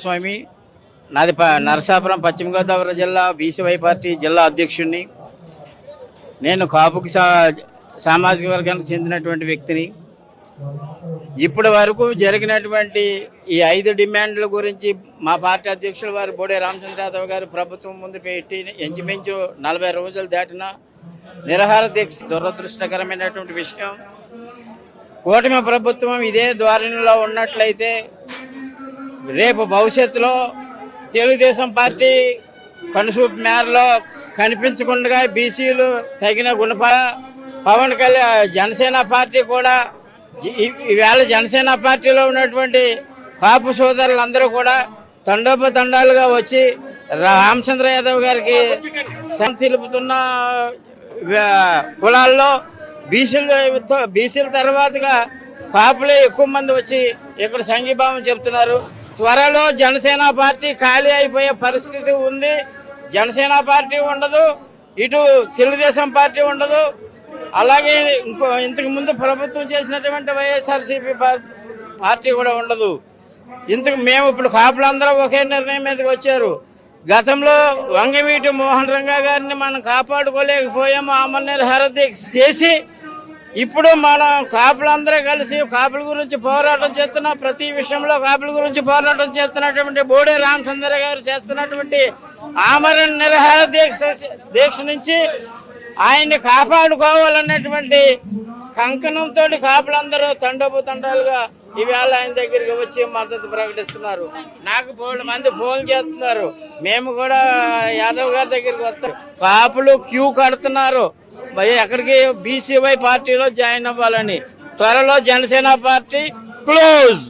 స్వామి నాది నరసాపురం పశ్చిమ గోదావరి జిల్లా బీసీవై పార్టీ జిల్లా అధ్యక్షుడిని. నేను కాపుకి సామాజిక వర్గానికి చెందినటువంటి వ్యక్తిని. ఇప్పటి వరకు జరిగినటువంటి ఈ 5 డిమాండ్ల గురించి మా పార్టీ అధ్యక్షులు వారు బోడే రామచంద్ర యాదవ్ గారు ప్రభుత్వం ముందు పెట్టి ఇంచుమించు 40 రోజులు దాటిన నిరాహార దీక్ష దురదృష్టకరమైనటువంటి విషయం. కూటమి ప్రభుత్వం ఇదే ధోరణిలో ఉన్నట్లయితే రేపు భవిష్యత్తులో తెలుగుదేశం పార్టీ కనుసూపు మేరలో కనిపించకుండా బీసీలు తగిన పవన్ కళ్యాణ్ జనసేన పార్టీ కూడా ఈవేళ జనసేన పార్టీలో ఉన్నటువంటి కాపు సోదరులందరూ కూడా తండోపతండాలుగా వచ్చి రామచంద్ర యాదవ్ గారికి తెలుపుతున్న కులాల్లో బీసీల తర్వాతగా కాపులే ఎక్కువ మంది వచ్చి ఇక్కడ సంఘీభావం చెప్తున్నారు. త్వరలో జనసేన పార్టీ ఖాళీ అయిపోయే పరిస్థితి ఉంది. జనసేన పార్టీ ఉండదు, ఇటు తెలుగుదేశం పార్టీ ఉండదు, అలాగే ఇంతకు ముందు ప్రభుత్వం చేసినటువంటి వైఎస్ఆర్సీపీ పార్టీ కూడా ఉండదు. మేము ఇప్పుడు కాపులందరూ ఒకే నిర్ణయం మీదకి వచ్చారు. గతంలో వంగవీటి మోహన్ రంగా గారిని మనం కాపాడుకోలేకపోయాము, ఆమరణ నిరాహార దీక్ష చేసి. ఇప్పుడు మనం కాపులందరూ కలిసి కాపుల గురించి పోరాటం చేస్తున్న ప్రతి విషయంలో కాపుల గురించి పోరాటం చేస్తున్నటువంటి బోడే రామచంద్ర గారు చేస్తున్నటువంటి ఆమరణ నిరాహార దీక్ష నుంచి ఆయన్ని కాపాడుకోవాలన్నటువంటి కంకణంతో కాపులందరూ తండోపతండాలుగా ఈవేళ ఆయన దగ్గరికి వచ్చి మద్దతు ప్రకటిస్తున్నారు. నాకు 4 మంది ఫోన్ చేస్తున్నారు, మేము కూడా యాదవ్ గారి దగ్గరికి వస్తారు. కాపులు క్యూ కడుతున్నారు ఎక్కడికి, బీసీవై పార్టీలో జాయిన్ అవ్వాలని. త్వరలో జనసేన పార్టీ క్లోజ్.